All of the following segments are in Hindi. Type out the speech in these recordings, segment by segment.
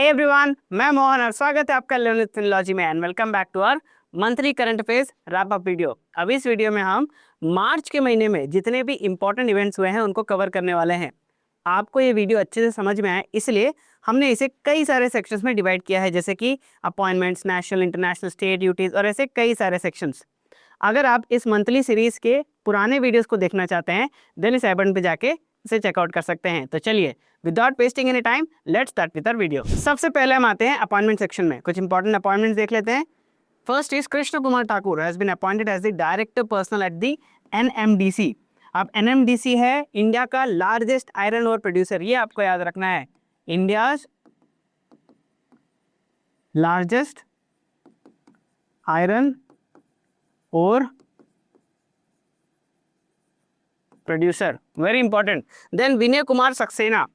हे एवरीवन, मैं मोहन और स्वागत है आपका लर्न विद लॉजी में and welcome back to our monthly current affairs wrap up video. अब इस वीडियो में हम मार्च के महीने में जितने भी इंपॉर्टेंट इवेंट्स हुए हैं उनको कवर करने वाले हैं। आपको ये वीडियो अच्छे से समझ में आए इसलिए हमने इसे कई सारे सेक्शंस में डिवाइड किया है, जैसे कि appointments, national, international, state duties और ऐसे कई सारे सेक्शंस। अगर आप इस मंथली सीरीज के पुराने वीडियोस को देखना चाहते हैं देन इस आई बटन पे जाके इसे चेकआउट कर सकते हैं। तो चलिए without wasting any time let's start with our video. सबसे पहले हम आते हैं अपॉइंटमेंट सेक्शन में। कुछ इंपॉर्टेंट अपॉइंटमेंट्स देख लेते हैं। First is Krishna Kumar Thakur has been appointed as the director personal at the NMDC. अब एनएमडीसी है इंडिया का लार्जेस्ट आयरन ओर प्रोड्यूसर, ये आपको याद रखना है। India largest iron ore producer, very important. Then Vinay Kumar Saxena.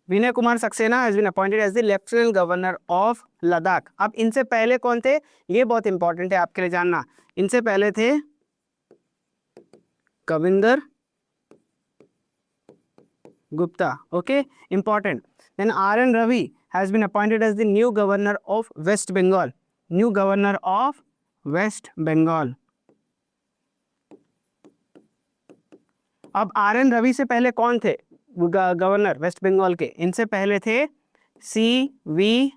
Vinay Kumar Saxena has been appointed as the lieutenant governor of Ladakh. अब इनसे पहले कौन थे, ये बहुत इंपॉर्टेंट है आपके लिए जानना। इनसे पहले थे Kavinder Gupta, okay, important. Then R N Ravi has been appointed as the new governor of West Bengal. New governor of West Bengal. अब आर एन रवि से पहले कौन थे गवर्नर वेस्ट बंगाल के? इनसे पहले थे सी वी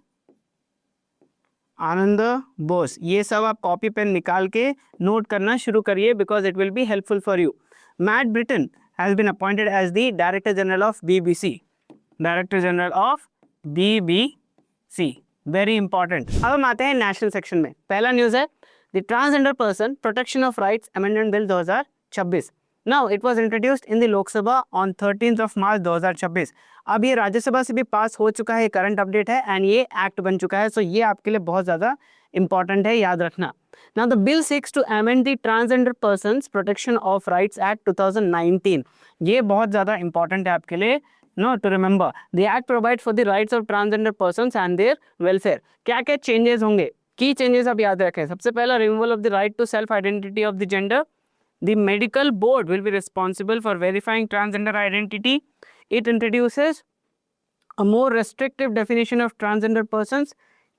आनंद बोस। ये सब आप कॉपी पेन निकाल के नोट करना शुरू करिए because it will be helpful for you. Matt Britton has been appointed as the director general of BBC. Director general of BBC, very important. अब हम आते हैं नेशनल सेक्शन में। पहला न्यूज है the transgender person protection of rights amendment bill 2026। Now it was introduced in the लोक सभा on 13th of March 2026। अब ये राज्यसभा से भी पास हो चुका है, करंट अपडेट है एंड ये एक्ट बन चुका है। सो ये आपके लिए बहुत ज़्यादा इंपॉर्टेंट है, याद रखना। Now the bill seeks to amend the transgender persons protection of rights act 2019। ये बहुत ज़्यादा इंपॉर्टेंट है आपके लिए, know to remember. The act provides for the rights of transgender persons and their welfare। क्या क्या चेंजेस होंगे, की चेंजेस आप याद रखें। सबसे पहला removal of the right to self identity of the gender. The medical board will be responsible for verifying transgender identity. It introduces a more restrictive definition of transgender persons,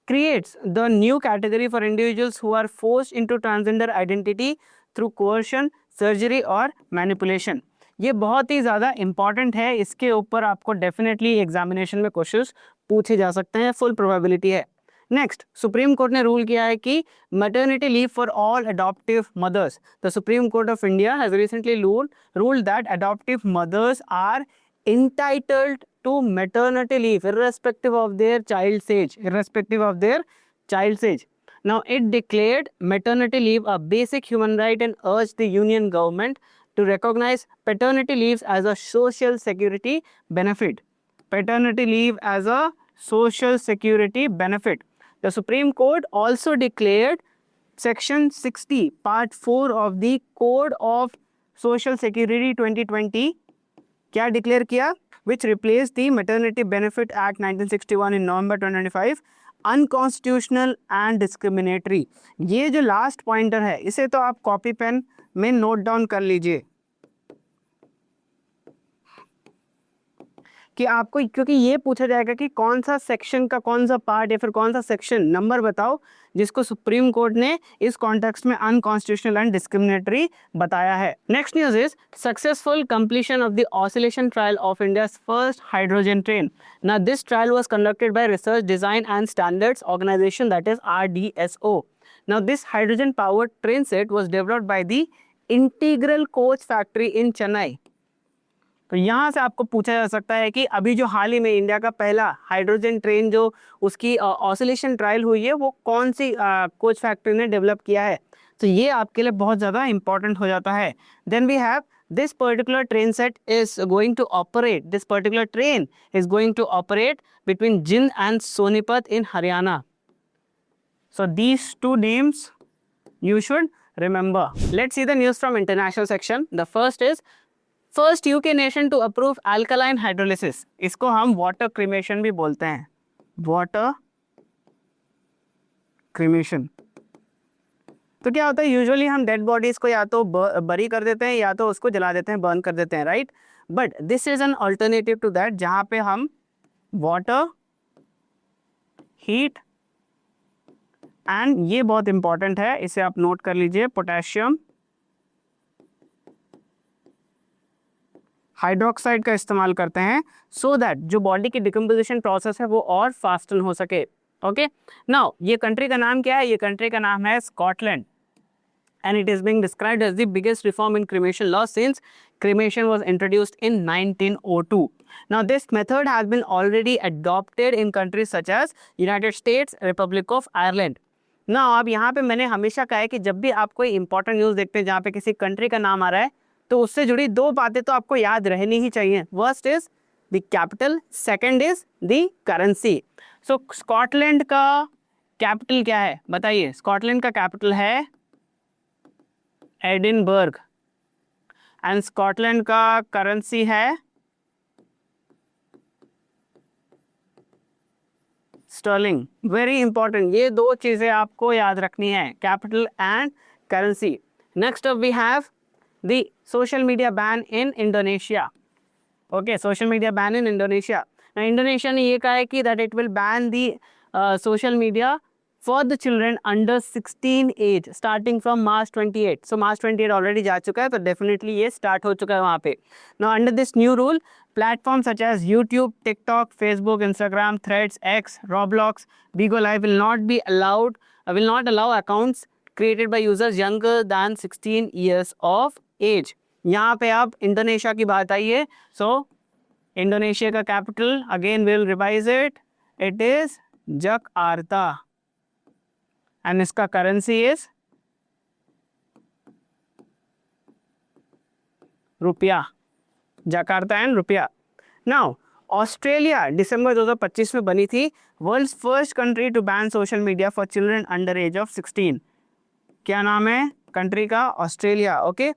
creates the new category for individuals who are forced into transgender identity through coercion, surgery और manipulation। ये बहुत ही ज़्यादा important है, इसके ऊपर आपको definitely एग्जामिनेशन में क्वेश्चंस पूछे जा सकते हैं, फुल प्रोबेबिलिटी है। नेक्स्ट, सुप्रीम कोर्ट ने रूल किया है कि maternity leave for all adoptive mothers. The supreme court of India has recently ruled that adoptive mothers are entitled to maternity leave irrespective of their child's age, irrespective of their child's age. Now it declared maternity leave a basic human right and urged the union government to recognize paternity leaves as a social security benefit. Paternity leave as a social security benefit. The Supreme Court also declared Section 60, Part 4 of the Code of Social Security 2020 क्या डिक्लेयर किया, which replaced the Maternity Benefit Act 1961 in November 2025, unconstitutional and discriminatory। ये जो लास्ट पॉइंटर है इसे तो आप कॉपी पेन में नोट डाउन कर लीजिए कि आपको, क्योंकि ये पूछा जाएगा कि कौन सा सेक्शन का कौन सा पार्ट या फिर कौन सा सेक्शन नंबर बताओ जिसको सुप्रीम कोर्ट ने इस कॉन्टेक्स्ट में अनकॉन्स्टिट्यूशनल एंड डिस्क्रिमिनेटरी बताया है। Next news is successful completion of the oscillation trial of India's first hydrogen train. Now this trial was conducted by research design and standards organisation, that is RDSO। Now this hydrogen powered train set was developed by the integral coach factory in Chennai. तो यहाँ से आपको पूछा जा सकता है कि अभी जो हाल ही में इंडिया का पहला हाइड्रोजन ट्रेन जो उसकी ऑसिलेशन ट्रायल हुई है वो कौन सी कोच फैक्ट्री ने डेवलप किया है। तो ये आपके लिए बहुत ज़्यादा इंपॉर्टेंट हो जाता है। Then we have this particular train set is going to operate, this particular train is going to operate between Jind and Sonipat in Haryana. So these two names you should remember. Let's see the news from international section. The first is first UK nation to approve alkaline hydrolysis। इसको हम वाटर क्रीमेशन भी बोलते हैं, वाटर क्रीमेशन। तो क्या होता है, यूजुअली हम डेड बॉडीज को या तो बरी कर देते हैं या तो उसको जला देते हैं, बर्न कर देते हैं, right. But this is an alternative to that, जहाँ पे हम वाटर, हीट एंड ये बहुत इंपॉर्टेंट है, इसे आप नोट कर लीजिए, पोटेशियम हाइड्रोक्साइड का इस्तेमाल करते हैं सो दैट जो बॉडी की डिकम्पोजिशन प्रोसेस है वो और फास्टन हो सके। ओके, नाउ ये कंट्री का नाम क्या है? ये कंट्री का नाम है Scotland, and it is being described as the biggest reform in cremation law since cremation was introduced in 1902. Now this method has been already adopted in countries such as United States, Republic of Ireland. Now अब यहाँ पे मैंने हमेशा कहा है कि जब भी आप कोई इंपॉर्टेंट न्यूज़ देखते हैं जहाँ पे किसी कंट्री का नाम आ रहा है तो उससे जुड़ी दो बातें तो आपको याद रहनी ही चाहिए। First is the capital, second is the currency. So Scotland का कैपिटल क्या है बताइए? स्कॉटलैंड का कैपिटल है एडिनबर्ग एंड स्कॉटलैंड का करेंसी है स्टर्लिंग। वेरी इंपॉर्टेंट, ये दो चीजें आपको याद रखनी है, capital and currency. Next up we have the social media ban in Indonesia. Okay, social media ban in Indonesia. Indonesia ने ये कहा है कि that it will ban the social media for the children under 16 age starting from March 28. So March 28 already जा चुका है, तो definitely ये start हो चुका है वहाँ पे। Now under this new rule, platforms such as YouTube, TikTok, Facebook, Instagram, Threads, X, Roblox, Bigo Live will not allow accounts created by users younger than 16 years of age. यहाँ पे अब इंडोनेशिया की बात आई है। So इंडोनेशिया का capital again will revise it. It is Jakarta and इसका currency is rupiah, Jakarta and rupiah. Now Australia दिसंबर 2025 में बनी थी world's first country to ban social media for children under age of 16। क्या नाम है कंट्री का? ऑस्ट्रेलिया। ओके,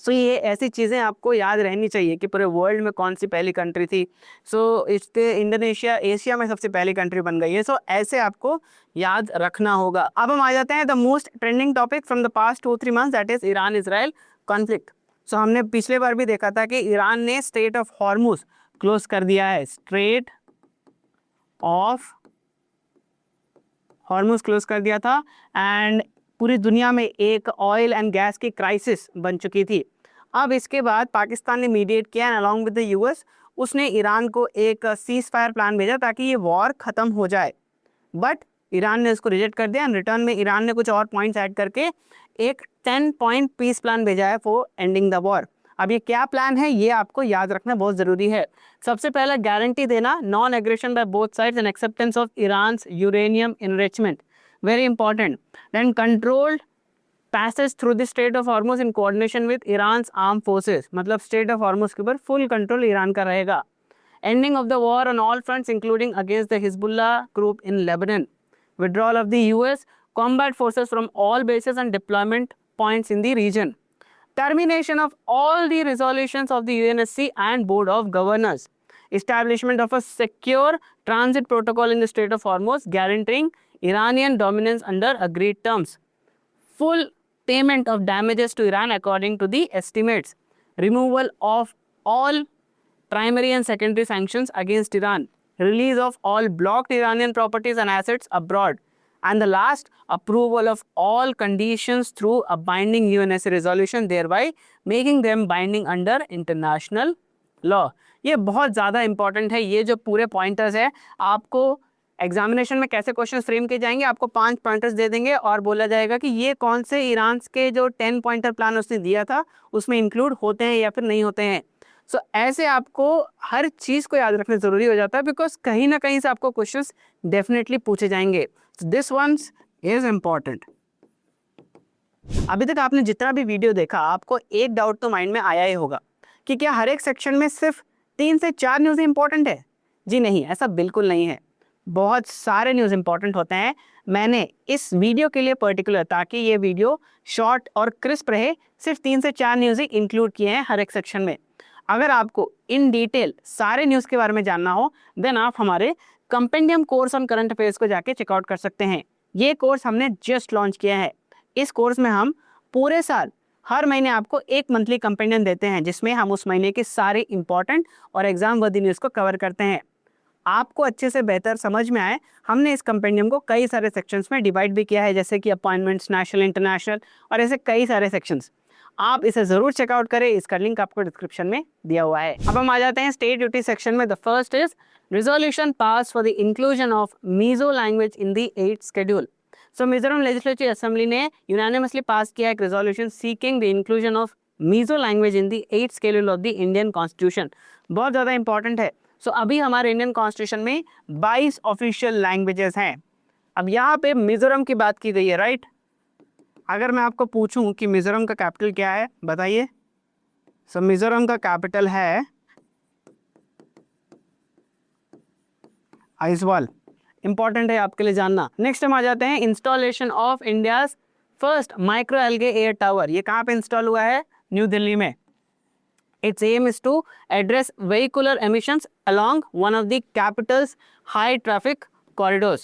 सो ये ऐसी चीज़ें आपको याद रहनी चाहिए कि पूरे वर्ल्ड में कौन सी पहली कंट्री थी। सो इसके इंडोनेशिया एशिया में सबसे पहली कंट्री बन गई है। सो ऐसे आपको याद रखना होगा। अब हम आ जाते हैं the most trending topic from the past 2-3 months, that is Iran Israel conflict. So हमने पिछले बार भी देखा था कि ईरान ने स्ट्रेट ऑफ हॉर्मुज क्लोज कर दिया है, स्ट्रेट ऑफ हॉर्मुज क्लोज कर दिया था एंड पूरी दुनिया में एक ऑयल एंड गैस की क्राइसिस बन चुकी थी। अब इसके बाद पाकिस्तान ने मीडिएट किया and along with the US उसने ईरान को एक सीज फायर प्लान भेजा ताकि ये वॉर ख़त्म हो जाए, बट ईरान ने उसको रिजेक्ट कर दिया एंड रिटर्न में ईरान ने कुछ और पॉइंट्स ऐड करके एक 10 पॉइंट पीस प्लान भेजा है फॉर एंडिंग द वॉर। अब ये क्या प्लान है ये आपको याद रखना बहुत ज़रूरी है। सबसे पहला गारंटी देना non aggression by both sides and acceptance of Iran's uranium enrichment, very important. Then controlled passage through the strait of Hormuz in coordination with Iran's arm forces, मतलब स्ट्रेट ऑफ हॉर्मुज के ऊपर फुल कंट्रोल ईरान का रहेगा। Ending of the war on all fronts including against the Hezbollah group in Lebanon, withdrawal of the US combat forces from all bases and deployment points in the region, termination of all the resolutions of the UNSC and Board of Governors, establishment of a secure transit protocol in the Strait of Hormuz guaranteeing Iranian dominance under agreed terms, full payment of damages to Iran according to the estimates, removal of all primary and secondary sanctions against Iran, release of all blocked Iranian properties and assets abroad, and the last, approval of all conditions through a binding UNSC resolution, thereby making them binding under international law. ये बहुत ज़्यादा इंपॉर्टेंट है। ये जो पूरे पॉइंटर्स है आपको एग्जामिनेशन में कैसे क्वेश्चन फ्रेम किए जाएंगे, आपको 5 पॉइंटर्स दे देंगे और बोला जाएगा कि ये कौन से ईरान के जो 10 पॉइंटर प्लान उसने दिया था उसमें इंक्लूड होते हैं या फिर नहीं होते हैं। सो ऐसे आपको हर चीज़ को याद रखना ज़रूरी हो जाता है बिकॉज कहीं ना कहीं से आपको क्वेश्चंस डेफिनेटली पूछे जाएंगे। This ones is important. अभी तक आपने जितना भी वीडियो देखा आपको एक डाउट तो माइंड में आया ही होगा कि क्या हर एक सेक्शन में सिर्फ 3 से 4 न्यूज़ इंपॉर्टेंट है? जी नहीं, ऐसा बिल्कुल नहीं है। बहुत सारे न्यूज़ इंपॉर्टेंट होते हैं। मैंने इस वीडियो के लिए पर्टिकुलर, ताकि ये वीडियो शॉर्ट और क्रिस्प रहे, सिर्फ 3 से 4 न्यूज़ ही इंक्लूड किए हैं हर एक सेक्शन में। अगर आपको इन डिटेल सारे न्यूज़ के बारे में जानना हो देन आप हमारे compendium course on current affairs को जाके चेकआउट कर सकते हैं। ये कोर्स हमने जस्ट लॉन्च किया है। इस कोर्स में हम पूरे साल हर महीने आपको एक मंथली कंपेंडियम देते हैं जिसमें हम उस महीने के सारे इंपॉर्टेंट और एग्जाम वर्दी न्यूज़ को कवर करते हैं। आपको अच्छे से बेहतर समझ में आए, हमने इस कंपेंडियम को कई सारे सेक्शंस में डिवाइड भी किया है, जैसे कि अपॉइंटमेंट्स, नेशनल, इंटरनेशनल और ऐसे कई सारे सेक्शंस। आप इसे जरूर चेकआउट करें, इसका लिंक आपको डिस्क्रिप्शन में दिया हुआ है। अब हम आ जाते हैं स्टेट ड्यूटी सेक्शन में। The first is resolution pass for the inclusion of Mizo language in the 8th schedule. So Mizoram legislative assembly ने यूनानिमसली पास किया एक resolution seeking the inclusion of Mizo language in the 8th schedule of the Indian constitution. बहुत ज़्यादा इंपॉर्टेंट है। सो अभी हमारे इंडियन कॉन्स्टिट्यूशन में 22 ऑफिशियल लैंग्वेजेस हैं। अब यहाँ पे मिजोरम की बात की गई है, राइट। अगर मैं आपको पूछूं कि मिजोरम का कैपिटल क्या है, बताइए। सो मिजोरम का कैपिटल है आइजवाल। इंपॉर्टेंट है आपके लिए जानना। नेक्स्ट हम आ जाते हैं installation of India's first micro algae air tower. ये कहाँ पे इंस्टॉल हुआ है? न्यू दिल्ली में। Its aim is to address vehicular emissions along one of the capital's high traffic corridors.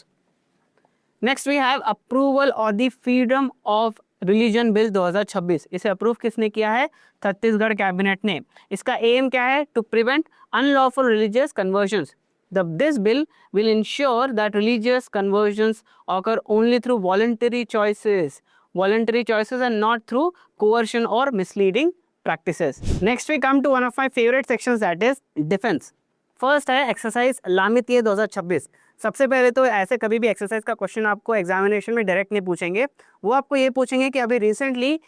Next we have approval of the Freedom of Religion Bill 2026। इसे अप्रूव किसने किया है? छत्तीसगढ़ कैबिनेट ने। इसका एम क्या है? To prevent unlawful religious conversions. This bill will ensure that religious conversions occur only through voluntary choices and not through coercion or misleading practices. Next we come to one of my favorite sections, that is defense. First है एक्सरसाइज लामितीय 2026। सबसे पहले तो ऐसे कभी भी एक्सरसाइज का क्वेश्चन आपको एग्जामिनेशन में डायरेक्ट नहीं पूछेंगे, वो आपको ये पूछेंगे कि अभी रिसेंटली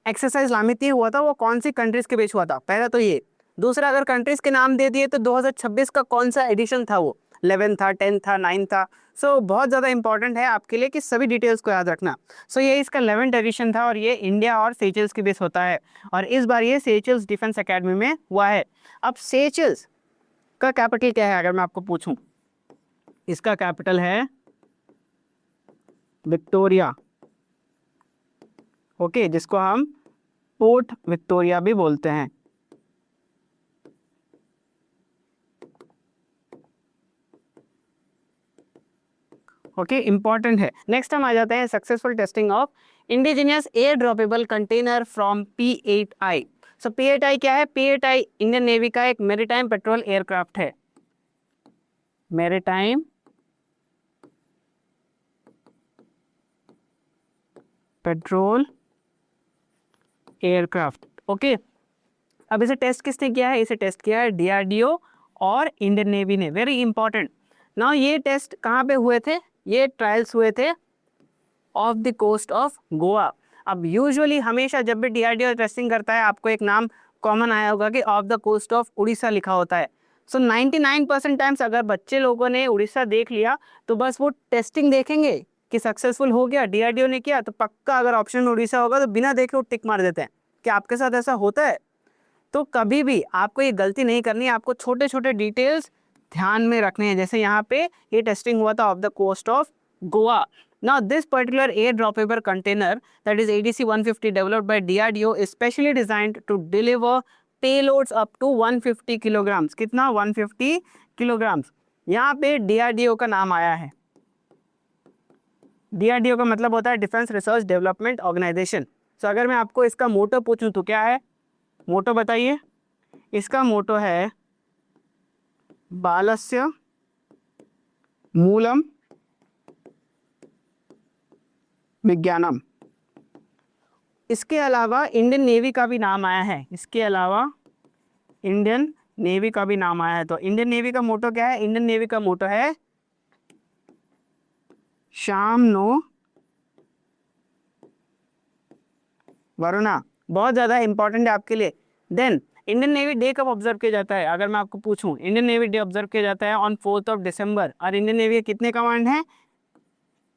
एक्सरसाइज लामितीय हुआ था, वो कौन सी कंट्रीज के बीच हुआ था। पहला तो ये। दूसरा, अगर कंट्रीज के नाम दे दिए तो 2026 का कौन सा एडिशन था, वो 11 था, 10 था, 9 था। सो बहुत ज़्यादा इंपॉर्टेंट है आपके लिए कि सभी डिटेल्स को याद रखना। सो ये इसका 11th एडिशन था और ये इंडिया और सेचल्स के बीच होता है और इस बार ये सेचल्स डिफेंस एकेडमी में हुआ है। अब सेचल्स का कैपिटल क्या है अगर मैं आपको पूछूं? इसका कैपिटल है विक्टोरिया। ओके, जिसको हम पोर्ट विक्टोरिया भी बोलते हैं। ओके, इंपॉर्टेंट है। नेक्स्ट हम आ जाते हैं successful testing of indigenous air droppable container from P8I। So P8I क्या है? P8I इंडियन नेवी का एक मैरीटाइम पेट्रोल एयरक्राफ्ट है। Maritime petrol aircraft. ओके, अब इसे टेस्ट किसने किया है? इसे टेस्ट किया है DRDO और इंडियन नेवी ने। Very important. नाउ ये टेस्ट कहाँ पे हुए थे? ये ट्रायल्स हुए थे off the coast of Goa. अब यूजुअली हमेशा जब भी DRDO टेस्टिंग करता है आपको एक नाम कॉमन आया होगा कि off the coast of Orissa लिखा होता है। सो 99% टाइम्स अगर बच्चे लोगों ने उड़ीसा देख लिया तो बस वो टेस्टिंग देखेंगे कि सक्सेसफुल हो गया, DRDO ने किया, तो पक्का अगर ऑप्शन उड़ीसा होगा तो बिना देखे वो टिक मार देते हैं। क्या आपके साथ ऐसा होता है? तो कभी भी आपको ये गलती नहीं करनी है, आपको छोटे छोटे डिटेल्स ध्यान में रखने हैं। जैसे यहाँ पे ये टेस्टिंग हुआ था off the coast of Goa. Now this particular air droppable container, that is ADC 150, developed by DRDO, is specially designed to deliver payloads up to 150 kilograms। कितना? 150 kilograms। यहाँ पे DRDO का नाम आया है। DRDO का मतलब होता है डिफेंस रिसर्च डेवलपमेंट ऑर्गेनाइजेशन। सो अगर मैं आपको इसका मोटो पूछूं तो क्या है? मोटो बताइए। इसका मोटो है बालस्य मूलम विज्ञानम। इसके अलावा इंडियन नेवी का भी नाम आया है। इसके अलावा इंडियन नेवी का भी नाम आया है। तो इंडियन नेवी का मोटो क्या है? इंडियन नेवी का मोटो है शाम नो वरुणा। बहुत ज़्यादा इंपॉर्टेंट है आपके लिए। देन इंडियन नेवी डे कब ऑब्जर्व किया जाता है? अगर मैं आपको पूछूं, इंडियन नेवी डे ऑब्जर्व किया जाता है ऑन 4th December। और इंडियन नेवी के कितने कमांड हैं?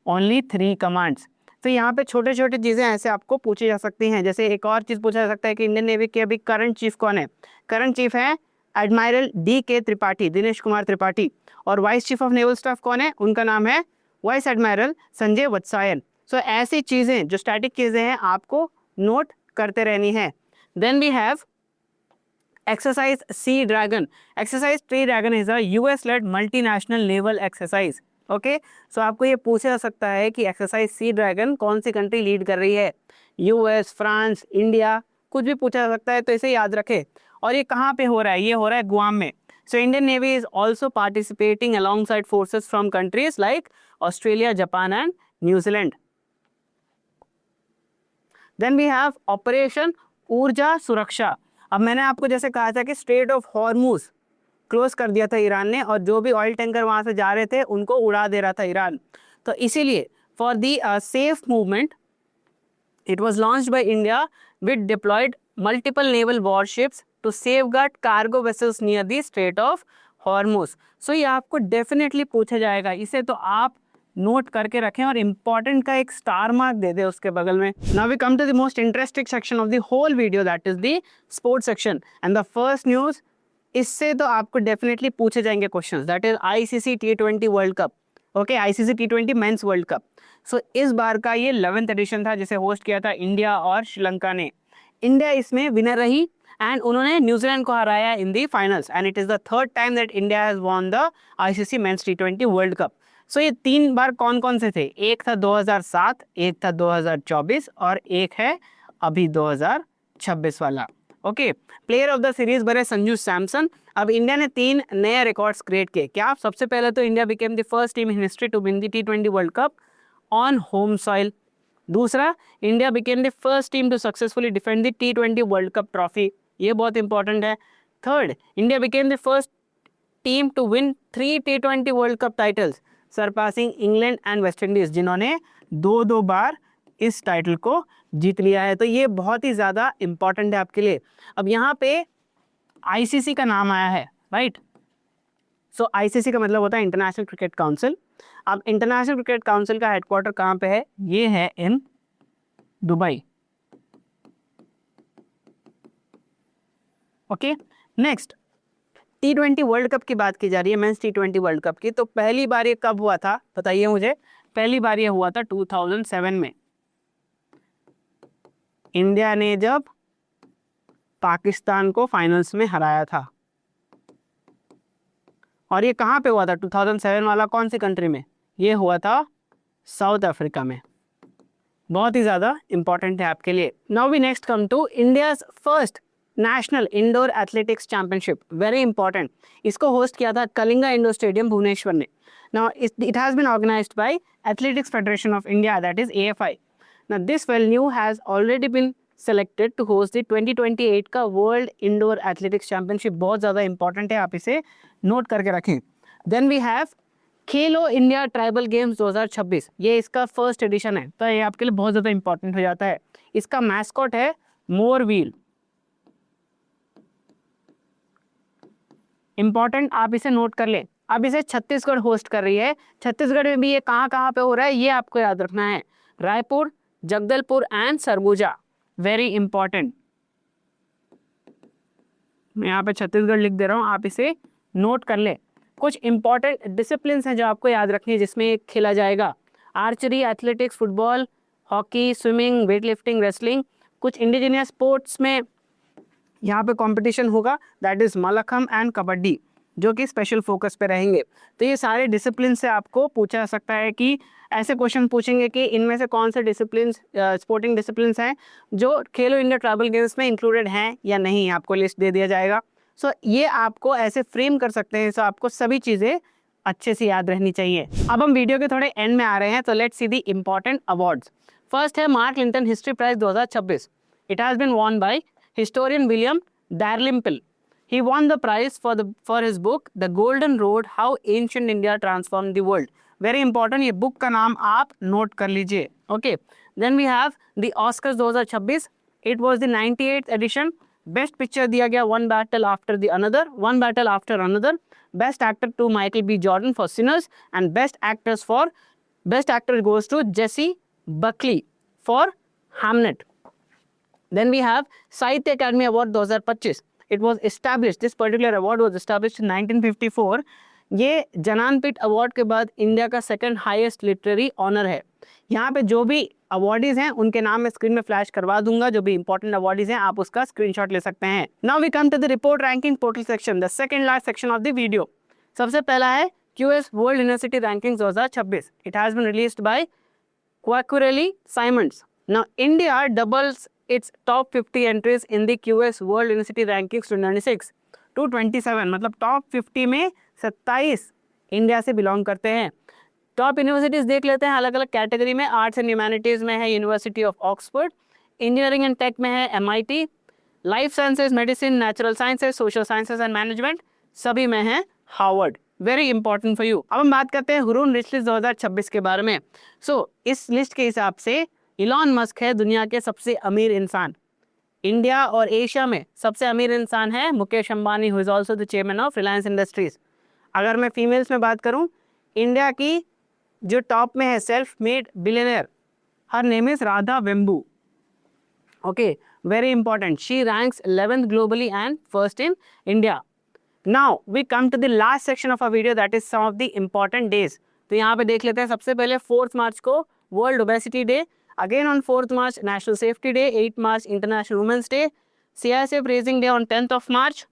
Only 3 commands. तो यहाँ पे छोटे छोटे चीज़ें ऐसे आपको पूछी जा सकती हैं। जैसे एक और चीज़ पूछा जा सकता है कि इंडियन नेवी के अभी करंट चीफ कौन है? करंट चीफ है एडमायरल DK त्रिपाठी, दिनेश कुमार त्रिपाठी। और vice chief of naval staff कौन है? उनका नाम है वाइस एडमायरल संजय वत्सायन। सो ऐसी चीज़ें जो स्टैटिक चीज़ें हैं आपको नोट करते रहनी है। Then we have exercise Sea Dragon. Exercise Sea Dragon is a US-led multinational naval exercise. Okay, so आपको ये पूछा जा सकता है कि एक्सरसाइज सी ड्रैगन कौन सी कंट्री लीड कर रही है? US, फ्रांस, इंडिया, कुछ भी पूछा जा सकता है, तो इसे याद रखें। और ये कहाँ पे हो रहा है? ये हो रहा है गुआम में। So Indian navy is also participating alongside forces from countries like Australia, Japan and New Zealand. Then we have operation Urja Suraksha. अब मैंने आपको जैसे कहा था कि स्ट्रेट ऑफ हॉर्मूज क्लोज कर दिया था ईरान ने, और जो भी ऑयल टैंकर वहां से जा रहे थे उनको उड़ा दे रहा था ईरान। तो इसीलिए for the safe movement it was launched by India which deployed multiple naval warships to safeguard cargo vessels near the Strait of Hormuz. So ये आपको डेफिनेटली पूछा जाएगा, इसे तो आप नोट करके रखें और इम्पॉर्टेंट का एक स्टार मार्क दे दे उसके बगल में। Now we come to the most interesting section of the whole video, that is the sports section and the first news. इससे तो आपको डेफिनेटली पूछे जाएंगे questions, that is ICC T20 World Cup. Okay, ICC T20 men's World Cup. So इस बार का ये 11th एडिशन था जिसे होस्ट किया था इंडिया और श्रीलंका ने। इंडिया इसमें विनर रही एंड उन्होंने न्यूजीलैंड को हराया in the finals, and it is the third time that India has won the ICC men's T20 World Cup. So ये 3 बार कौन कौन से थे? एक था 2007, एक था 2024 और एक है अभी 2026 वाला। Okay, player of the series बने संजू सैमसन। अब इंडिया ने 3 नए रिकॉर्ड्स क्रिएट किए। क्या? सबसे पहले तो India became the first team in history to win the T20 World Cup on home soil. दूसरा, India became the first team to successfully defend the T20 World Cup trophy, ये बहुत इंपॉर्टेंट है। Third, India became the first team to win 3 T20 World Cup titles surpassing England and West Indies, जिन्होंने 2-2 बार इस टाइटल को जीत लिया है। तो ये बहुत ही ज़्यादा इंपॉर्टेंट है आपके लिए। अब यहाँ पे ICC का नाम आया है, राइट? सो ICC का मतलब होता है इंटरनेशनल क्रिकेट काउंसिल। अब इंटरनेशनल क्रिकेट काउंसिल का हेडक्वार्टर कहाँ पे है? ये है in Dubai. Okay, next T20 World cup की बात की जा रही है, मेंस T20 वर्ल्ड कप की। तो पहली बार ये कब हुआ था बताइए मुझे? पहली बार ये हुआ था 2007 में, इंडिया ने जब पाकिस्तान को फाइनल्स में हराया था। और ये कहाँ पे हुआ था 2007 वाला? कौन सी कंट्री में? ये हुआ था साउथ अफ्रीका में। बहुत ही ज़्यादा इंपॉर्टेंट है आपके लिए। Now we next come to India's first national indoor athletics championship, very important. इसको होस्ट किया था कलिंगा इंडोर स्टेडियम भुवनेश्वर ने। Now it has been organised by athletics federation of India, that is AFI। Now this venue has already been selected to host the 2028 का वर्ल्ड इंडोर एथलेटिक्स चैंपियनशिप। बहुत ज़्यादा इंपॉर्टेंट है, आप इसे नोट करके रखें। Then we have Khelo India tribal games 2026, ये इसका फर्स्ट एडिशन है, तो ये आपके लिए बहुत ज़्यादा इंपॉर्टेंट हो जाता है। इसका मैस्कॉट है मोर व्हील। इंपॉर्टेंट, आप इसे नोट कर लें। अब इसे छत्तीसगढ़ होस्ट कर रही है। छत्तीसगढ़ में भी ये कहाँ कहाँ पे हो रहा है ये आपको याद रखना है, Raipur, Jagdalpur and Surguja, very important. मैं यहाँ पे छत्तीसगढ़ लिख दे रहा हूँ, आप इसे नोट कर ले। कुछ इंपॉर्टेंट डिसिप्लिन्स हैं जो आपको याद रखनी है जिसमें खेला जाएगा, archery, athletics, football, hockey, swimming, weight lifting, wrestling. कुछ इंडिजिनियस स्पोर्ट्स में यहाँ पे कंपटीशन होगा, that is mallakhamb and kabaddi, जो कि स्पेशल फोकस पे रहेंगे। तो ये सारे डिसिप्लिन से आपको पूछा जा सकता है कि ऐसे क्वेश्चन पूछेंगे कि इनमें से कौन से डिसिप्लिन स्पोर्टिंग डिसिप्लिन्स हैं जो खेलो इंडिया ट्राइबल गेम्स में इंक्लूडेड हैं या नहीं, आपको लिस्ट दे दिया जाएगा। सो ये आपको ऐसे फ्रेम कर सकते हैं, सो आपको सभी चीज़ें अच्छे से याद रहनी चाहिए। अब हम वीडियो के थोड़े एंड में आ रहे हैं, तो let's see the important awards. First है Mark Linton History Prize 2026। It has been won by historian William Dalrymple. He won the prize for his book The Golden Road: How Ancient India Transformed the World. Very important, ये बुक का नाम आप नोट कर लीजिए। Okay. Then we have the Oscars 2026. It was the 98th edition. Best picture दिया गया One Battle After Another. Best actor to Michael B. Jordan for Sinners, and best actor goes to Jesse Buckley for Hamnet. Then we have Sahitya Academy Award 2025. It was established, this particular award was established in 1954. ये ज्ञानपीठ अवार्ड के बाद इंडिया का सेकंड हाईएस्ट लिटरेरी ऑनर है। यहाँ पे जो भी अवार्डीज हैं उनके नाम मैं स्क्रीन में फ्लैश करवा दूंगा, जो भी इंपॉर्टेंट अवार्डीज हैं आप उसका स्क्रीनशॉट ले सकते हैं। Now we come to the report ranking portal section, the second last section of the video. सबसे पहला है QS world university ranking 2026। It has been released by Quacquarelli Symonds. Now India doubles its top 50 entries in the QS World University Rankings 2026 to 27, मतलब टॉप 50 में 27 इंडिया से बिलोंग करते हैं। टॉप यूनिवर्सिटीज़ देख लेते हैं अलग अलग कैटेगरी में। आर्ट्स एंड ह्यूमैनिटीज़ में है university of Oxford, engineering and tech में है MIT, life sciences, medicine, natural sciences, social sciences and management सभी में है Harvard. Very important for you. अब हम बात करते हैं हुरून रिच लिस्ट 2026 के बारे में। इस लिस्ट के हिसाब से इलॉन मस्क है दुनिया के सबसे अमीर इंसान। इंडिया और एशिया में सबसे अमीर इंसान है Mukesh Ambani, who is also the chairman of Reliance industries. अगर मैं फीमेल्स में बात करूं, इंडिया की जो टॉप में है self made billionaire, her name is Radha Vembu. Okay, very important. She ranks 11th globally and first in India. Now we come to the last section of our video, that is some of the important days. तो यहाँ पे देख लेते हैं। सबसे पहले 4th मार्च को world obesity day, again on 4th March national safety day, 8 March international women's day, CISF raising day on 10th of March,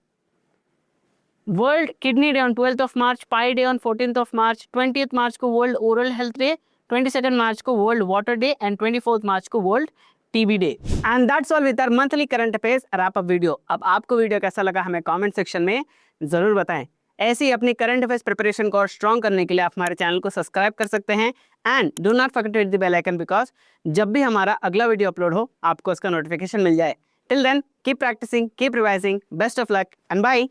world kidney day on 12th of March, pi day on 14th of March, 20th March को world oral health day, 22nd March को world water day and 24th March को world TB day. And that's all with our monthly current affairs wrap up video. अब आपको वीडियो कैसा लगा हमें कमेंट सेक्शन में जरूर बताएं। ऐसे ही अपनी करंट अफेयर्स प्रिपरेशन को और स्ट्रॉन्ग करने के लिए आप हमारे चैनल को सब्सक्राइब कर सकते हैं and do not forget to hit the bell icon, because जब भी हमारा अगला वीडियो अपलोड हो आपको उसका नोटिफिकेशन मिल जाए। Till then keep practising, keep revising, best of luck and bye.